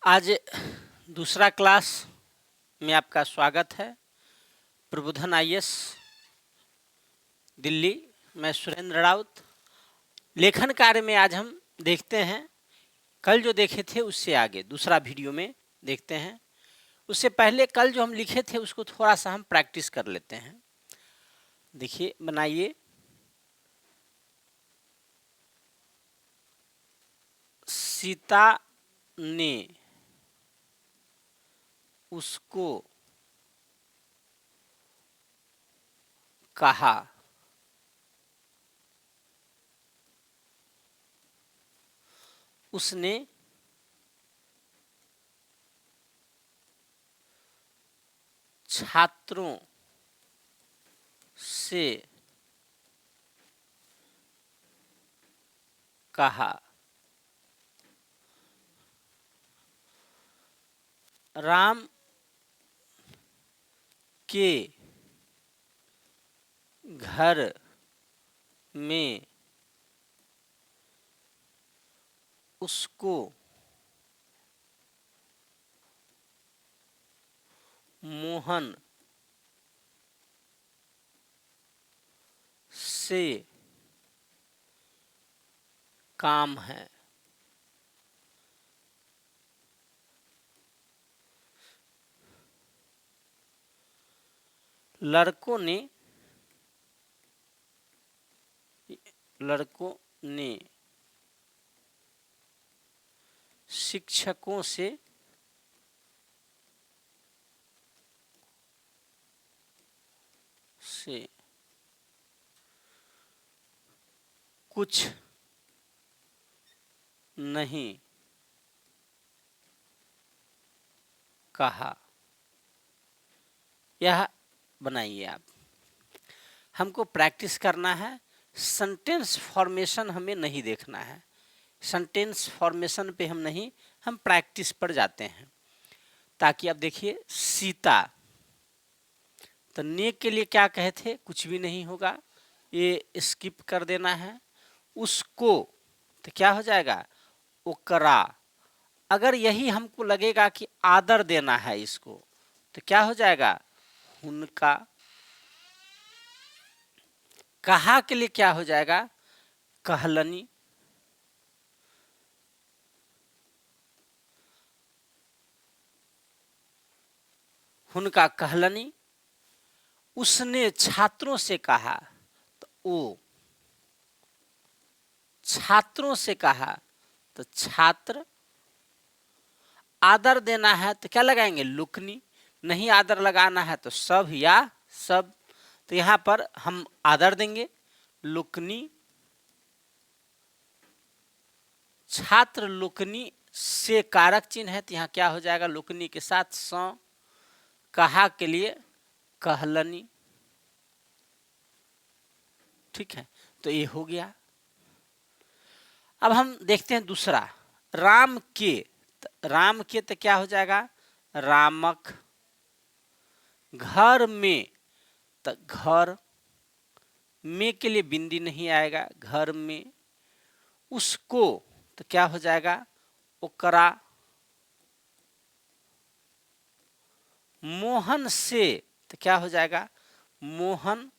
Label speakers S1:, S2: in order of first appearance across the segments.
S1: आज दूसरा क्लास में आपका स्वागत है। प्रबोधन आईएएस दिल्ली, मैं सुरेंद्र राउत। लेखन कार्य में आज हम देखते हैं, कल जो देखे थे उससे आगे दूसरा वीडियो में देखते हैं। उससे पहले कल जो हम लिखे थे उसको थोड़ा सा हम प्रैक्टिस कर लेते हैं। देखिए, बनाइए। सीता ने उसको कहा, उसने छात्रों से कहा, राम के घर में उसको मोहन से काम है। लड़कों ने शिक्षकों से कुछ नहीं कहा। यह बनाइए आप। हमको प्रैक्टिस करना है, सेंटेंस फॉर्मेशन हमें नहीं देखना है। सेंटेंस फॉर्मेशन पे हम नहीं, हम प्रैक्टिस पर जाते हैं। ताकि अब देखिए, सीता तो ने के लिए क्या कहे थे, कुछ भी नहीं होगा, ये स्किप कर देना है। उसको तो क्या हो जाएगा, ओकरा। अगर यही हमको लगेगा कि आदर देना है इसको, तो क्या हो जाएगा, उनका। कहा के लिए क्या हो जाएगा, कहलनी। उनका कहलनी। उसने छात्रों से कहा, तो ओ। छात्रों से कहा तो छात्र। आदर देना है तो क्या लगाएंगे, लुकनी। नहीं आदर लगाना है तो सब या सब। तो यहां पर हम आदर देंगे, लुकनी। छात्र लुकनी से कारक चिन्ह है तो यहाँ क्या हो जाएगा, लुकनी के साथ स। कहा के लिए कहलनी। ठीक है, तो ये हो गया। अब हम देखते हैं दूसरा, राम के। राम के तो क्या हो जाएगा, रामक। घर में तो घर में के लिए बिंदी नहीं आएगा, घर में। उसको तो क्या हो जाएगा, ओकरा। मोहन से तो क्या हो जाएगा, मोहन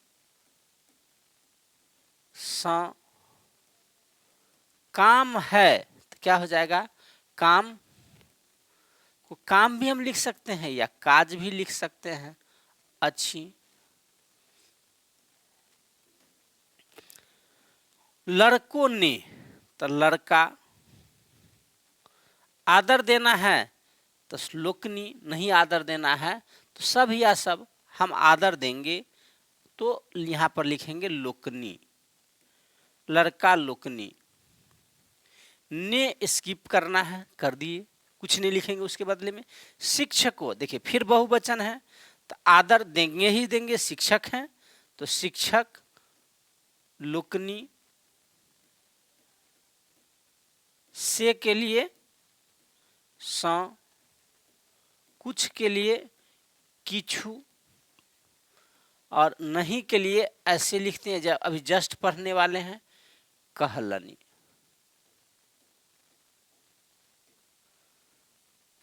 S1: स। काम है तो क्या हो जाएगा, काम। को काम भी हम लिख सकते हैं या काज भी लिख सकते हैं, अच्छी। लड़कों ने तो लड़का। आदर देना है तो श्लोकनी। नहीं आदर देना है तो सब या सब हम आदर देंगे, तो यहां पर लिखेंगे लोकनी। लड़का लोकनी। ने स्किप करना है, कर दिए, कुछ नहीं लिखेंगे उसके बदले में। शिक्षकों, देखिए फिर बहुवचन है तो आदर देंगे ही देंगे, शिक्षक हैं तो शिक्षक लोकनी। से के लिए स। कुछ के लिए किछु। और नहीं के लिए ऐसे लिखते हैं, जब अभी जस्ट पढ़ने वाले हैं, कहलनी।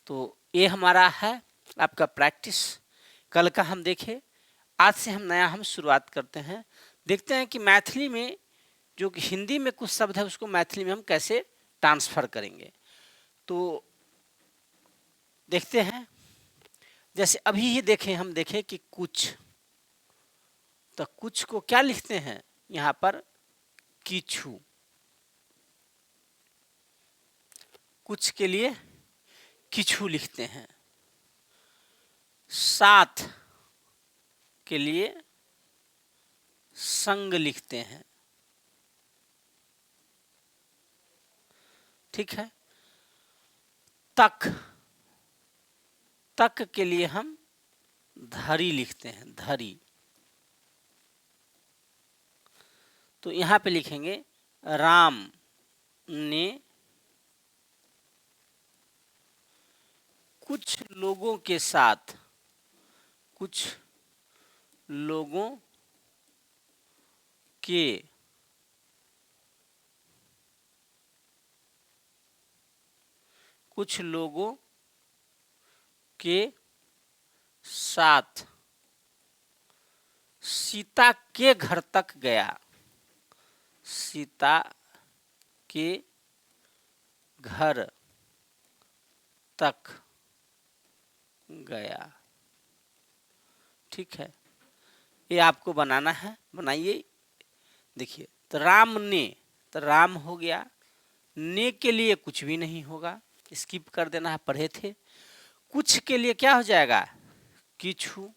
S1: तो ये हमारा है आपका प्रैक्टिस। कल का हम देखे, आज से हम शुरुआत करते हैं। देखते हैं कि मैथिली में जो कि हिंदी में कुछ शब्द है उसको मैथिली में हम कैसे ट्रांसफर करेंगे। तो देखते हैं, जैसे अभी ही हम देखें कि कुछ, तो कुछ को क्या लिखते हैं यहाँ पर, किछु। कुछ के लिए किछु लिखते हैं। साथ के लिए संग लिखते हैं, ठीक है। तक, तक के लिए हम धरी लिखते हैं, धरी। तो यहाँ पे लिखेंगे राम ने कुछ लोगों के साथ, कुछ लोगों के कुछ लोगों के साथ सीता के घर तक गया, सीता के घर तक गया, ठीक है। ये आपको बनाना है, बनाइए। देखिए, तो राम ने, तो राम हो गया, ने के लिए कुछ भी नहीं होगा, स्किप कर देना है, पढ़े थे। कुछ के लिए क्या हो जाएगा, किछु।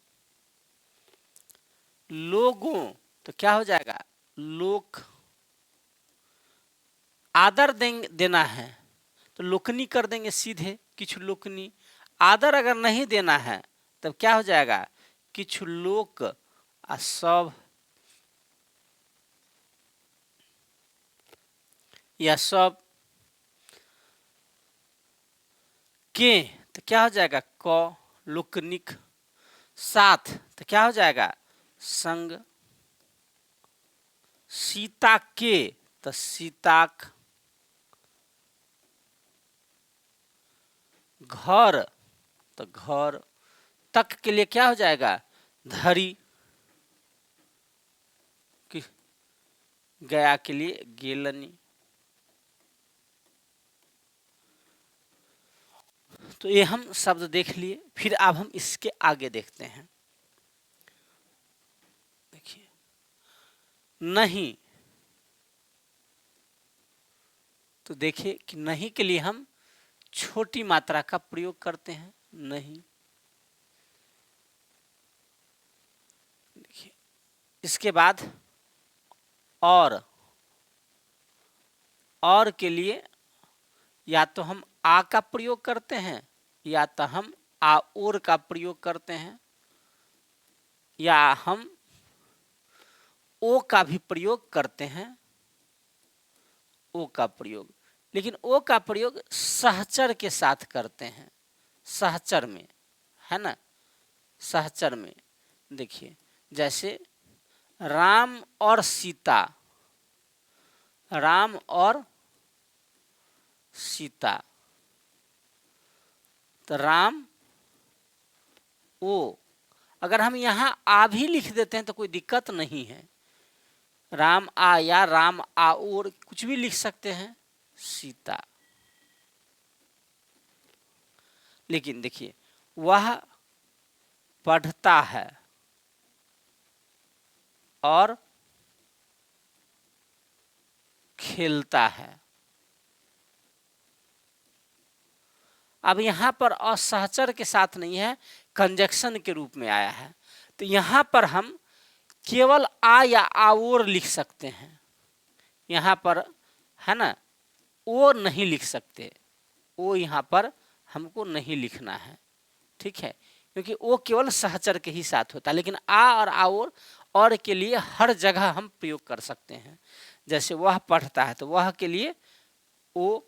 S1: लोगों, तो क्या हो जाएगा, लोक। आदर देना है तो लोकनी कर देंगे सीधे, किछु लोकनी। आदर अगर नहीं देना है तब क्या हो जाएगा, किछु लोक आ सब, या सब। के तो क्या हो जाएगा, क, लोकनिक। साथ तो क्या हो जाएगा, संग। सीता के तो सीताक। घर तो घर। तक के लिए क्या हो जाएगा, धरी। गया के लिए गेलनी। तो ये हम शब्द देख लिए। फिर अब हम इसके आगे देखते हैं। देखिए, नहीं, तो देखिए कि नहीं के लिए हम छोटी मात्रा का प्रयोग करते हैं, नहीं। देखिए, इसके बाद और के लिए या तो हम आ का प्रयोग करते हैं, या तो हम आ और का प्रयोग करते हैं, या हम ओ का भी प्रयोग करते हैं, ओ का प्रयोग। लेकिन ओ का प्रयोग सहचर के साथ करते हैं, सहचर में, है ना, सहचर में। देखिए, जैसे राम और सीता, राम और सीता, तो राम ओ। अगर हम यहाँ आ भी लिख देते हैं तो कोई दिक्कत नहीं है, राम आ या राम आ और कुछ भी लिख सकते हैं, सीता। लेकिन देखिए, वह पढ़ता है और खेलता है। अब यहाँ पर असहचर के साथ नहीं है, कंजक्शन के रूप में आया है। तो यहाँ पर हम केवल आ या और लिख सकते हैं, यहाँ पर, है ना, ओ नहीं लिख सकते। ओ यहाँ पर हमको नहीं लिखना है, ठीक है, क्योंकि ओ केवल सहचर के ही साथ होता है। लेकिन आ और और के लिए हर जगह हम प्रयोग कर सकते हैं। जैसे वह पढ़ता है तो वह के लिए ओ।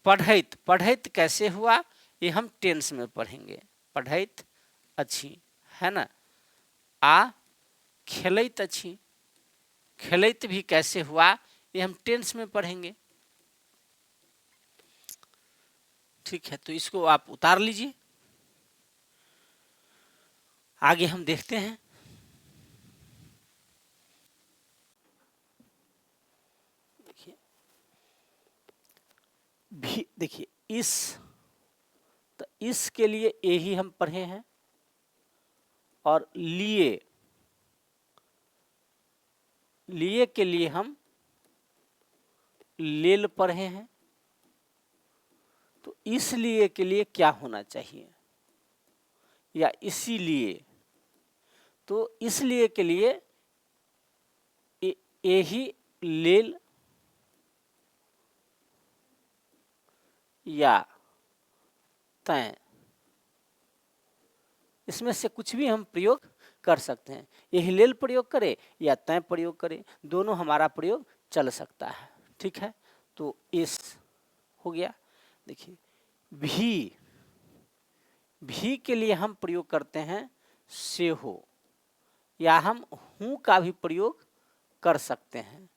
S1: पढ़ैत, पढ़ैत कैसे हुआ, ये हम टेंस में पढ़ेंगे, पढ़ैत अच्छी, है ना। आ खेलैत अच्छी, खेलैत भी कैसे हुआ, ये हम टेंस में पढ़ेंगे। ठीक है, तो इसको आप उतार लीजिए। आगे हम देखते हैं। भी देखिए इस, तो इसके लिए ए ही हम पढ़े हैं, और लिए, लिए के लिए हम लेल पढ़े हैं। तो इसलिए के लिए क्या होना चाहिए, या इसीलिए, तो इसलिए के लिए ए ही लेल या तय, इसमें से कुछ भी हम प्रयोग कर सकते हैं। यही लेल प्रयोग करें या तय प्रयोग करें, दोनों हमारा प्रयोग चल सकता है। ठीक है, तो इस हो गया। देखिए भी के लिए हम प्रयोग करते हैं से हो, या हम हूँ का भी प्रयोग कर सकते हैं,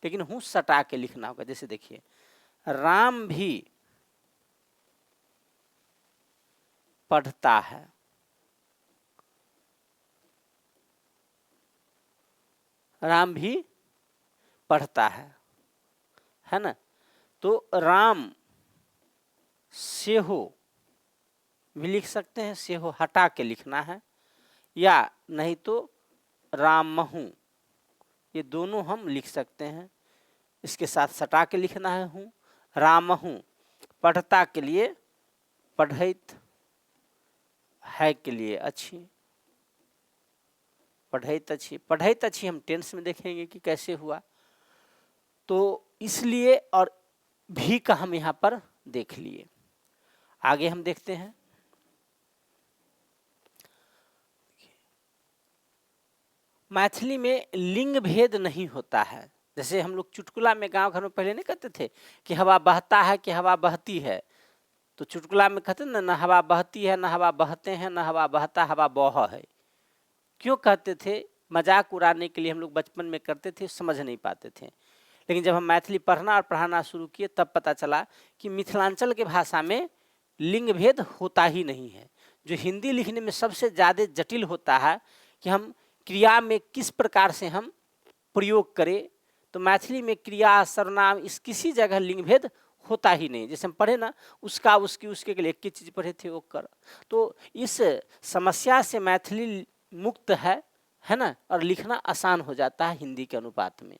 S1: लेकिन हूँ सटा के लिखना होगा। जैसे देखिए राम भी पढ़ता है, राम भी पढ़ता है ना। तो राम से हो भी लिख सकते हैं, से हो हटा के लिखना है, या नहीं तो रामहूँ, ये दोनों हम लिख सकते हैं। इसके साथ सटा के लिखना है हूँ, रामहूँ पढ़ता के लिए, पढ़ैत है के लिए अच्छी, पढ़ैत अच्छी, पढ़ैत अच्छी हम टेंस में देखेंगे कि कैसे हुआ। तो इसलिए और भी का हम यहाँ पर देख लिए। आगे हम देखते हैं। मैथिली में लिंग भेद नहीं होता है। जैसे हम लोग चुटकुला में गांव घर में पहले नहीं कहते थे कि हवा बहता है कि हवा बहती है, तो चुटकुला में कहते ना, न हवा बहती है, न हवा बहते हैं, न हवा बहता, हवा बह है। क्यों कहते थे? मजाक उड़ाने के लिए हम लोग बचपन में करते थे, समझ नहीं पाते थे। लेकिन जब हम मैथिली पढ़ना और पढ़ाना शुरू किए तब पता चला कि मिथिलांचल के भाषा में लिंग भेद होता ही नहीं है। जो हिंदी लिखने में सबसे ज़्यादा जटिल होता है कि हम क्रिया में किस प्रकार से हम प्रयोग करें, तो मैथिली में क्रिया सर्वनाम इस किसी जगह लिंग भेद होता ही नहीं। जैसे हम पढ़े ना, उसका, उसकी, उसके के लिए एक ही चीज़ पढ़े थे, वो कर। तो इस समस्या से मैथिली मुक्त है ना, और लिखना आसान हो जाता है हिंदी के अनुपात में।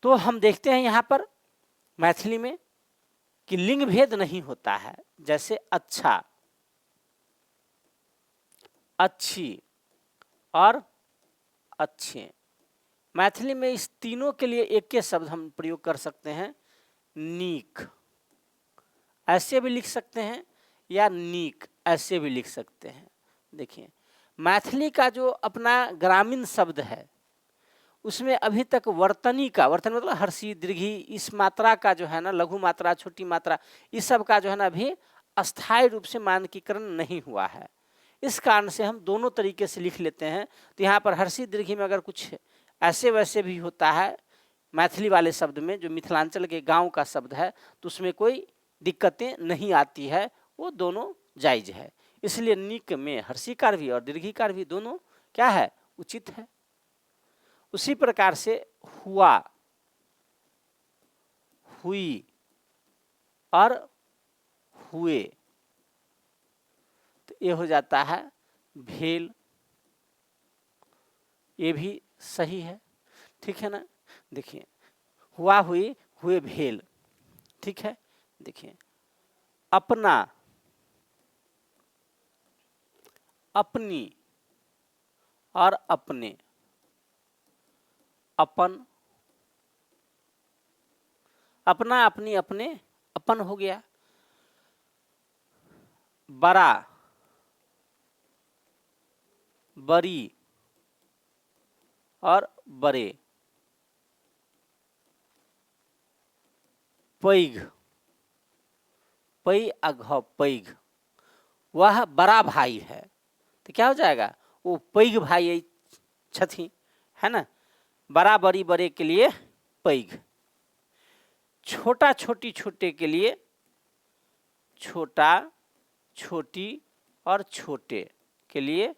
S1: तो हम देखते हैं यहाँ पर मैथिली में कि लिंग भेद नहीं होता है। जैसे अच्छा, अच्छी और अच्छे, मैथिली में इस तीनों के लिए एक ही शब्द हम प्रयोग कर सकते हैं, नीक, ऐसे भी लिख सकते हैं, या नीक ऐसे भी लिख सकते हैं। देखिए मैथिली का जो अपना ग्रामीण शब्द है उसमें अभी तक वर्तनी का, वर्तनी मतलब हर्षी दीर्घी, इस मात्रा का जो है ना, लघु मात्रा, छोटी मात्रा, इस सब का जो है ना अभी अस्थायी रूप से मानकीकरण नहीं हुआ है। इस कारण से हम दोनों तरीके से लिख लेते हैं। तो यहाँ पर हर्षी दीर्घी में अगर कुछ ऐसे वैसे भी होता है मैथिली वाले शब्द में, जो मिथिलांचल के गांव का शब्द है, तो उसमें कोई दिक्कतें नहीं आती है, वो दोनों जायज है। इसलिए नीक में हर्षीकार भी और दीर्घीकार भी दोनों क्या है, उचित है। उसी प्रकार से हुआ, हुई और हुए, तो ये हो जाता है भेल, ये भी सही है। ठीक है ना। देखिए हुआ, हुई, हुए, भेल। ठीक है। देखिए अपना, अपनी और अपने, अपन, अपना, अपनी, अपने, अपन हो गया। बड़ा, बड़ी और बड़े, पैघ, पै अघ पैघ, वह बड़ा भाई है, तो क्या हो जाएगा, वो पैघ भाई छथी, है ना। बड़ा बड़ी बड़े के लिए पैघ, छोटा छोटी छोटे के लिए छोटा, छोटी और छोटे के लिए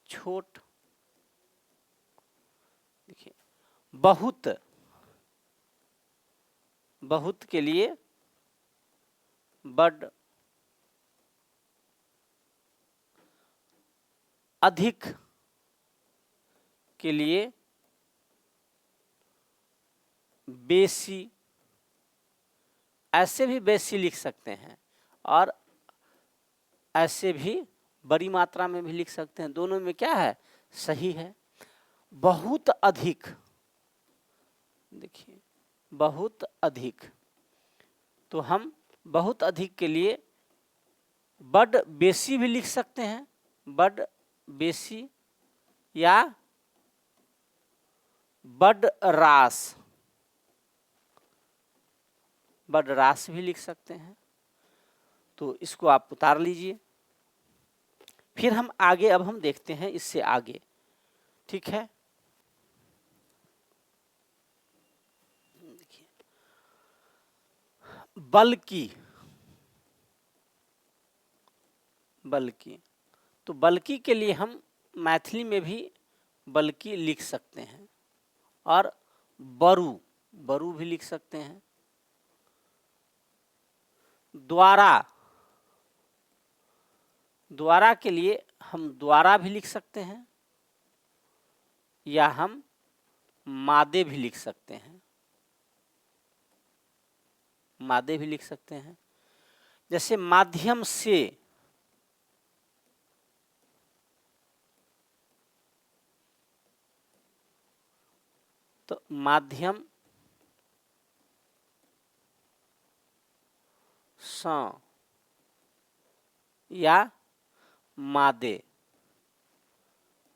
S1: छोट। देखिए बहुत, बहुत के लिए बड। अधिक के लिए बेसी, ऐसे भी बेसी लिख सकते हैं और ऐसे भी बड़ी मात्रा में भी लिख सकते हैं, दोनों में क्या है, सही है। बहुत अधिक, देखिए बहुत अधिक, तो हम बहुत अधिक के लिए बड बेसी भी लिख सकते हैं, बड बेसी, या बड रास, बड रास भी लिख सकते हैं। तो इसको आप उतार लीजिए। फिर हम आगे, अब हम देखते हैं इससे आगे, ठीक है। देखिए बल्कि, बल्कि, तो बल्कि के लिए हम मैथिली में भी बल्कि लिख सकते हैं, और बरु, बरु भी लिख सकते हैं। द्वारा, द्वारा के लिए हम द्वारा भी लिख सकते हैं, या हम मादे भी लिख सकते हैं, मादे भी लिख सकते हैं। जैसे माध्यम से, तो माध्यम स, या मादे,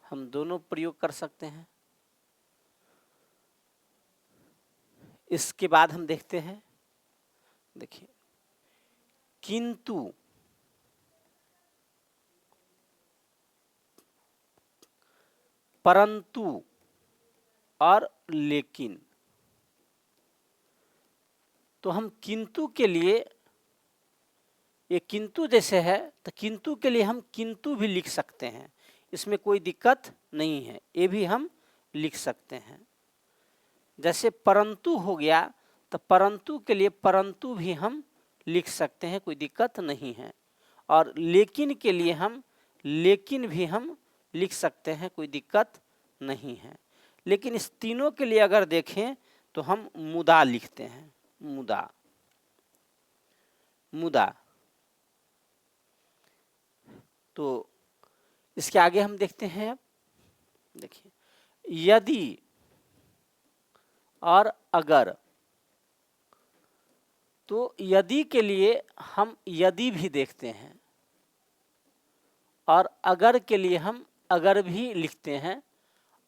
S1: हम दोनों प्रयोग कर सकते हैं। इसके बाद हम देखते हैं, देखिए किंतु, परंतु और लेकिन, तो हम किंतु के लिए, ये किंतु जैसे है तो किंतु के लिए हम किंतु भी लिख सकते हैं, इसमें कोई दिक्कत नहीं है, ये भी हम लिख सकते हैं। जैसे परंतु हो गया, तो परंतु के लिए परंतु भी हम लिख सकते हैं, कोई दिक्कत नहीं है। और लेकिन के लिए हम लेकिन भी हम लिख सकते हैं, कोई दिक्कत नहीं है। लेकिन इस तीनों के लिए अगर देखें तो हम मुदा लिखते हैं, मुदा, मुदा। तो इसके आगे हम देखते हैं, अब देखिए यदि और अगर, तो यदि के लिए हम यदि भी देखते हैं, और अगर के लिए हम अगर भी लिखते हैं,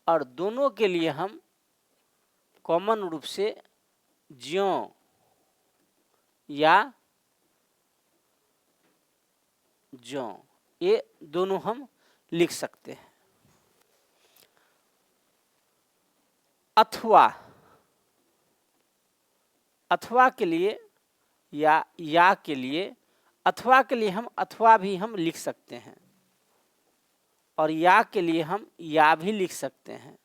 S1: और दोनों के लिए हम कॉमन रूप से ज्यों या ज्यों, ये दोनों हम लिख सकते हैं। अथवा, अथवा के लिए या के लिए, अथवा के लिए हम अथवा भी हम लिख सकते हैं, और या के लिए हम या भी लिख सकते हैं,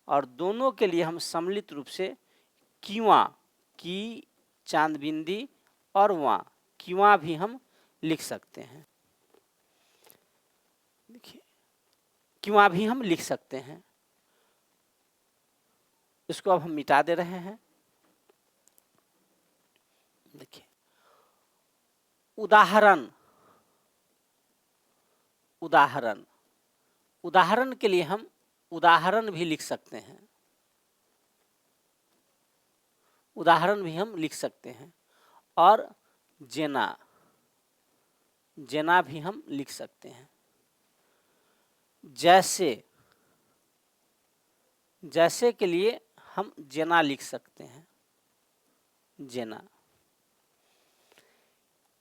S1: और दोनों के लिए हम सम्मिलित रूप से किवा, की चांदबिंदी और वहाँ, किवा भी हम लिख सकते हैं। देखिए किवा भी हम लिख सकते हैं। इसको अब हम मिटा दे रहे हैं। देखिए उदाहरण, उदाहरण, उदाहरण के लिए हम उदाहरण भी लिख सकते हैं, उदाहरण भी हम लिख सकते हैं। और जेना, जेना भी हम लिख सकते हैं। जैसे, जैसे के लिए हम जेना लिख सकते हैं, जेना।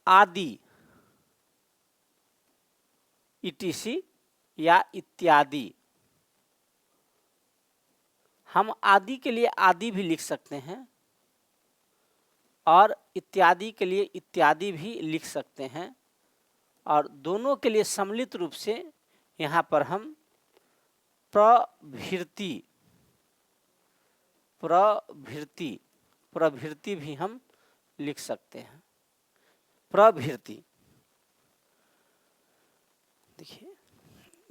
S1: आदि, इटीसी या इत्यादि, हम आदि के लिए आदि भी लिख सकते हैं, और इत्यादि के लिए इत्यादि भी लिख सकते हैं, और दोनों के लिए सम्मिलित रूप से यहाँ पर हम प्रभृति प्रभृति प्रभृति भी हम लिख सकते हैं। प्रभृति, देखिए,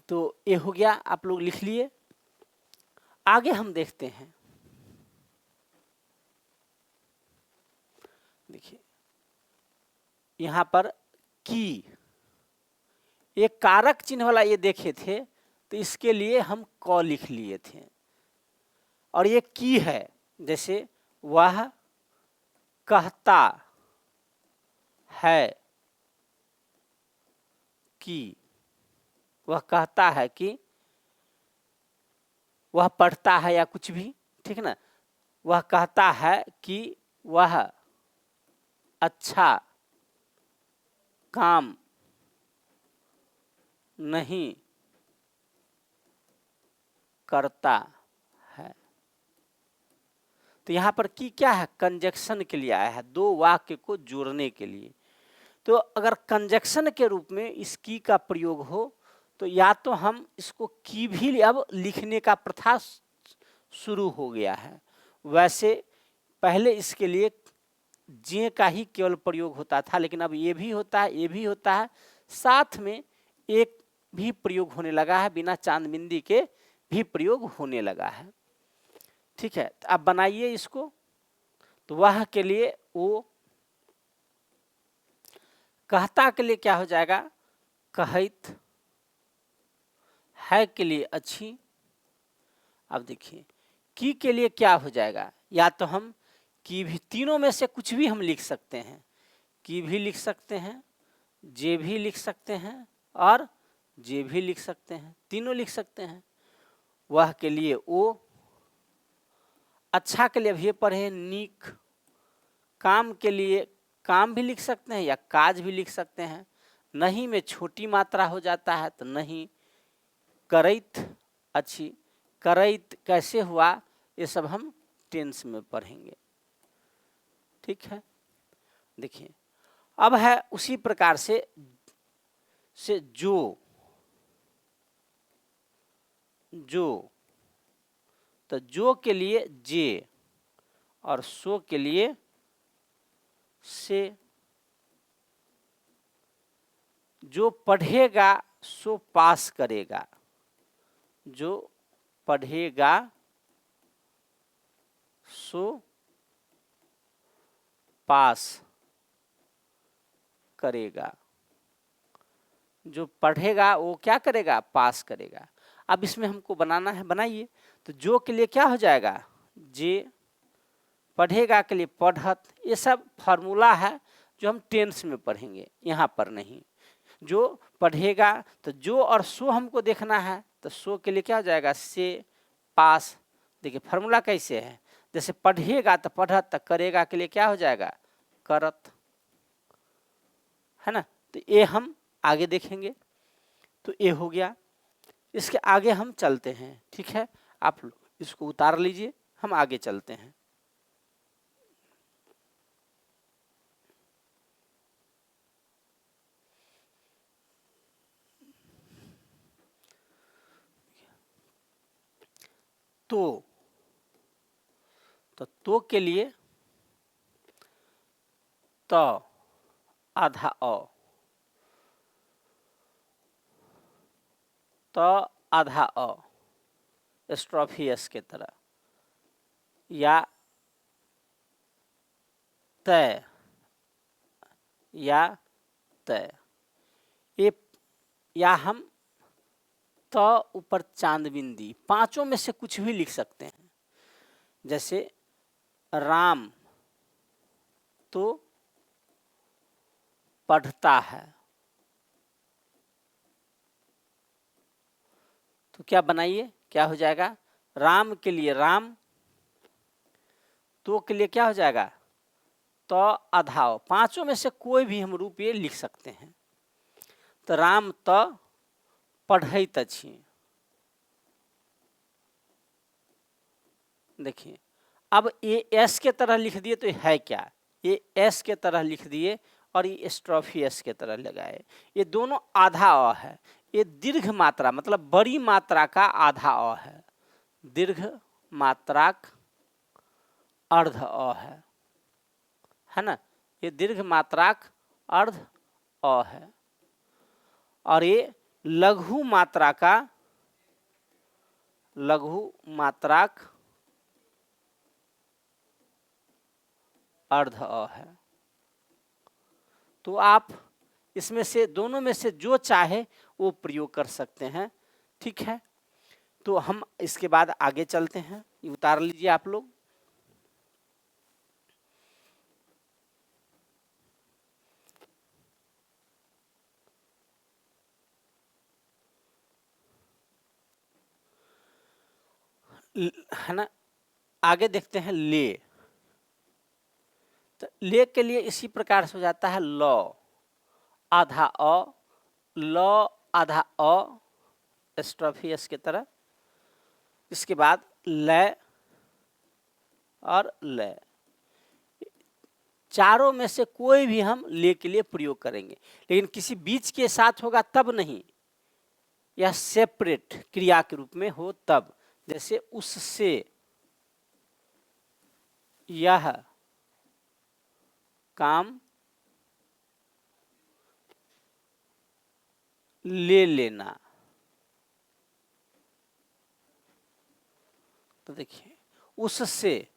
S1: तो ये हो गया, आप लोग लिख लिए। आगे हम देखते हैं, देखिए यहाँ पर की, एक कारक चिन्ह वाला ये देखे थे, तो इसके लिए हम क लिख लिए थे, और ये की है, जैसे वह कहता है कि, वह कहता है कि, वह पढ़ता है या कुछ भी, ठीक ना, वह कहता है कि वह अच्छा काम नहीं करता है। तो यहाँ पर की क्या है, कंजक्शन के लिए आया है, दो वाक्य को जोड़ने के लिए। तो अगर कंजक्शन के रूप में इस की का प्रयोग हो, तो या तो हम इसको की भी अब लिखने का प्रथा शुरू हो गया है। वैसे पहले इसके लिए जे का ही केवल प्रयोग होता था, लेकिन अब ये भी होता है, ये भी होता है, साथ में एक भी प्रयोग होने लगा है, बिना चांद बिंदी के भी प्रयोग होने लगा है। ठीक है, तो आप बनाइए इसको। तो वह के लिए वो, कहता के लिए क्या हो जाएगा, कहत, है के लिए अच्छी। अब देखिए की के लिए क्या हो जाएगा, या तो हम की भी, तीनों में से कुछ भी हम लिख सकते हैं, की भी लिख सकते हैं, जे भी लिख सकते हैं, और जे भी लिख सकते हैं, तीनों लिख सकते हैं। वह के लिए ओ, अच्छा के लिए भी पढ़े नीक, काम के लिए काम भी लिख सकते हैं या काज भी लिख सकते हैं। नहीं में छोटी मात्रा हो जाता है तो नहीं। करैत अच्छी, करैत कैसे हुआ, ये सब हम टेंस में पढ़ेंगे। ठीक है, देखिए अब है उसी प्रकार से जो, तो जो के लिए जे और सो के लिए से। जो पढ़ेगा सो पास करेगा, जो पढ़ेगा सो पास करेगा, जो पढ़ेगा वो क्या करेगा, पास करेगा। अब इसमें हमको बनाना है, बनाइए। तो जो के लिए क्या हो जाएगा, जे, पढ़ेगा के लिए पढ़त। ये सब फार्मूला है जो हम टेंस में पढ़ेंगे, यहाँ पर नहीं। जो पढ़ेगा, तो जो और सो हमको देखना है, तो सो के लिए क्या हो जाएगा, से पास। देखिए फार्मूला कैसे है, जैसे पढ़ेगा तो पढ़त, तो करेगा के लिए क्या हो जाएगा, करत, है ना। तो ये हम आगे देखेंगे। तो ये हो गया, इसके आगे हम चलते हैं। ठीक है, आप इसको उतार लीजिए, हम आगे चलते हैं। तो के लिए तो आधा अ, तो आधा अ, स्ट्रोफियस के तरह, या तय, या तय, ये, या हम तो ऊपर चांद बिंदी, पांचों में से कुछ भी लिख सकते हैं। जैसे राम तो पढ़ता है, तो क्या बनाइए, क्या हो जाएगा, राम के लिए राम, तो के लिए क्या हो जाएगा, तो आधाव। पांचों में से कोई भी हम रूप ये लिख सकते हैं। तो राम तो पढ़ैत अछि। देखिए अब ये एस के तरह लिख दिए तो है क्या, ये एस के तरह लिख दिए और ये स्ट्रॉफी एस के तरह लगाए। ये दोनों आधा अ है। ये दीर्घ मात्रा मतलब बड़ी मात्रा का आधा अ है, दीर्घ मात्राक अर्ध अ है ना। ये दीर्घ मात्राक अर्ध अ है और ये लघु मात्रा का लघु मात्राक अर्ध अ है। तो आप इसमें से दोनों में से जो चाहे वो प्रयोग कर सकते हैं, ठीक है। तो हम इसके बाद आगे चलते हैं, ये उतार लीजिए आप लोग। है ना, आगे देखते हैं ले। तो ले के लिए इसी प्रकार से हो जाता है ल आधा अ, ल आधा अ स्ट्रॉफी एस के तरह। इसके बाद लय और लय, चारों में से कोई भी हम ले के लिए प्रयोग करेंगे, लेकिन किसी बीच के साथ होगा तब नहीं, यह सेपरेट क्रिया के रूप में हो तब। जैसे उससे यह काम ले लेना। तो देखिए, उससे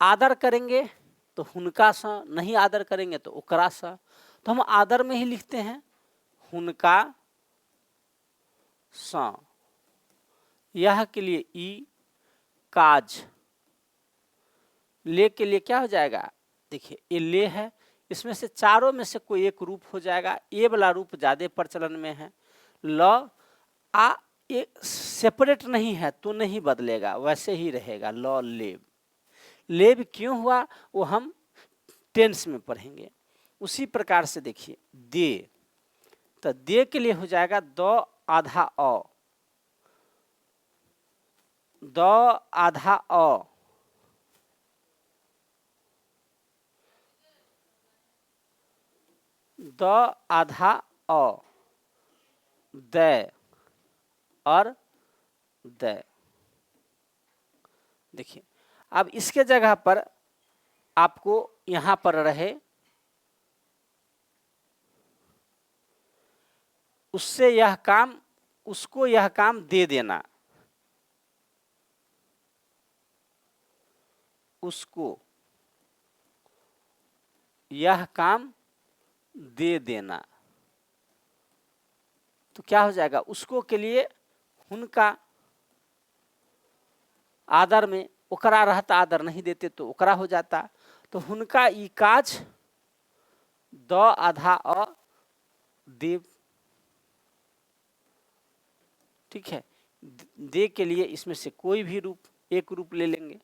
S1: आदर करेंगे तो हुनका सा, नहीं आदर करेंगे तो ओकरा सा। तो हम आदर में ही लिखते हैं हुनका सा। यह के लिए ई, काज। ले के लिए क्या हो जाएगा, देखिए ये ले है, इसमें से चारों में से कोई एक रूप हो जाएगा। ए वाला रूप ज्यादा प्रचलन में है। ल आ ये सेपरेट नहीं है तो नहीं बदलेगा, वैसे ही रहेगा ल लेब। लेब क्यों हुआ वो हम टेंस में पढ़ेंगे। उसी प्रकार से देखिए दे, तो दे के लिए हो जाएगा द आधा अ, द आधा अ, द आधा अ, द और द। देखिए अब इसके जगह पर आपको यहां पर रहे उससे यह काम, उसको यह काम दे देना, उसको यह काम दे देना। तो क्या हो जाएगा, उसको के लिए हुनका, आदर में ओकरा रहता, आदर नहीं देते तो ओकरा हो जाता। तो हुनका ई काज द आधा अ देव, ठीक है। दे के लिए इसमें से कोई भी रूप, एक रूप ले लेंगे।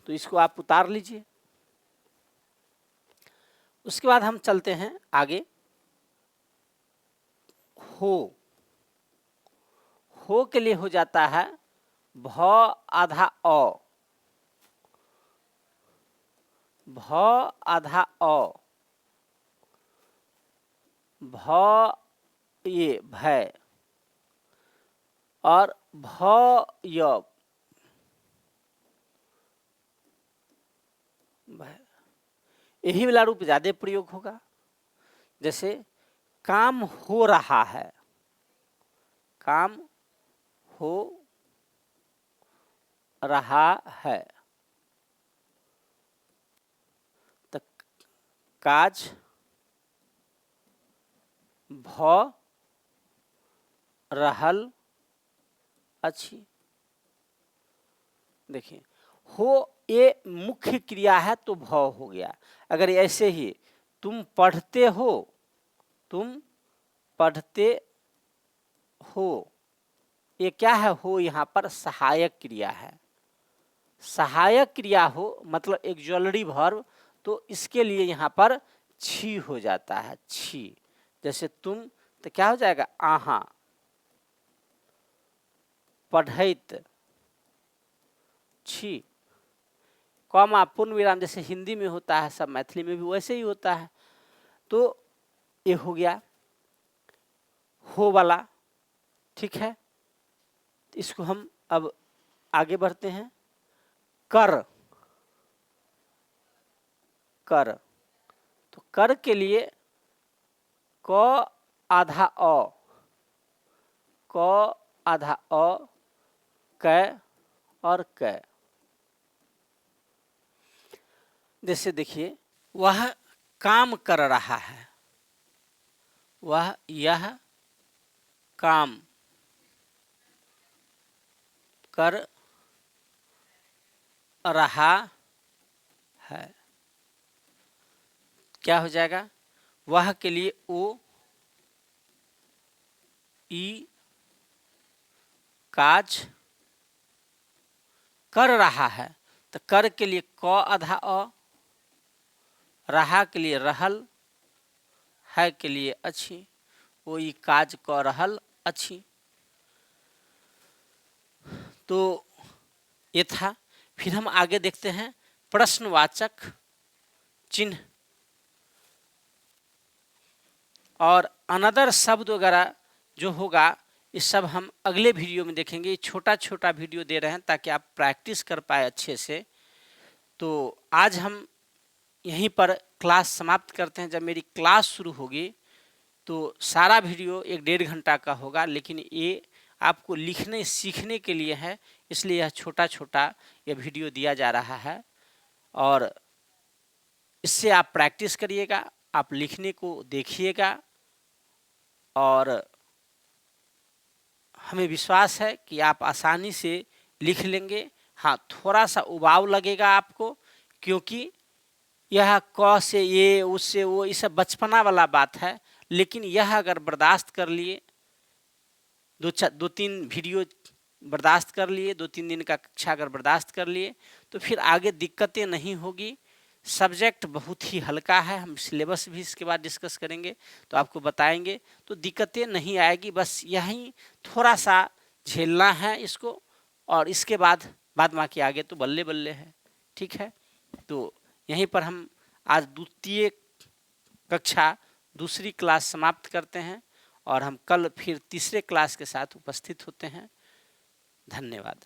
S1: तो इसको आप उतार लीजिए। उसके बाद हम चलते हैं आगे। हो के लिए हो जाता है भ आधा अ, भ आधा अ, भ ये भय और भ य भय, यही वाला रूप ज्यादा प्रयोग होगा। जैसे काम हो रहा है, काम हो रहा है, तो काज भ रहल अच्छी। देखिए हो ये मुख्य क्रिया है तो भ हो गया। अगर ऐसे ही तुम पढ़ते हो, तुम पढ़ते हो, ये क्या है, हो यहाँ पर सहायक क्रिया है। सहायक क्रिया हो मतलब एक ज्वेलरी वर्ब, तो इसके लिए यहाँ पर छी हो जाता है, छी। जैसे तुम, तो क्या हो जाएगा आहा, पढ़ैत छी। कॉमा पूर्ण विराम जैसे हिंदी में होता है सब मैथिली में भी वैसे ही होता है। तो ये हो गया हो वाला, ठीक है। इसको हम अब आगे बढ़ते हैं। कर, कर, तो कर के लिए क आधा अ, क आधा अ, क और क। जैसे देखिए, वह काम कर रहा है, वह यह काम कर रहा है। क्या हो जाएगा? वह के लिए ओ, ई, काज कर रहा है, तो कर के लिए क आधा अ, रहा के लिए रहल, है के लिए अच्छी, वो ई काज क रहल अच्छी। तो ये था। फिर हम आगे देखते हैं प्रश्नवाचक चिन्ह और अनदर शब्द वगैरह जो होगा, ये सब हम अगले वीडियो में देखेंगे। छोटा छोटा वीडियो दे रहे हैं ताकि आप प्रैक्टिस कर पाए अच्छे से। तो आज हम यहीं पर क्लास समाप्त करते हैं। जब मेरी क्लास शुरू होगी तो सारा वीडियो 1-1.5 घंटा का होगा, लेकिन ये आपको लिखने सीखने के लिए है, इसलिए यह छोटा छोटा यह वीडियो दिया जा रहा है। और इससे आप प्रैक्टिस करिएगा, आप लिखने को देखिएगा और हमें विश्वास है कि आप आसानी से लिख लेंगे। हाँ, थोड़ा सा उबाऊ लगेगा आपको, क्योंकि यह क से ये, उससे वो, ये सब बचपना वाला बात है। लेकिन यह अगर बर्दाश्त कर लिए, 2-3 वीडियो बर्दाश्त कर लिए, 2-3 दिन का कक्षा अगर बर्दाश्त कर लिए, तो फिर आगे दिक्कतें नहीं होगी। सब्जेक्ट बहुत ही हल्का है, हम सिलेबस भी इसके बाद डिस्कस करेंगे तो आपको बताएंगे, तो दिक्कतें नहीं आएगी। बस यहीं थोड़ा सा झेलना है इसको, और इसके बाद बाकी आगे तो बल्ले बल्ले है, ठीक है। तो यहीं पर हम आज द्वितीय कक्षा दूसरी क्लास समाप्त करते हैं और हम कल फिर तीसरे क्लास के साथ उपस्थित होते हैं। धन्यवाद।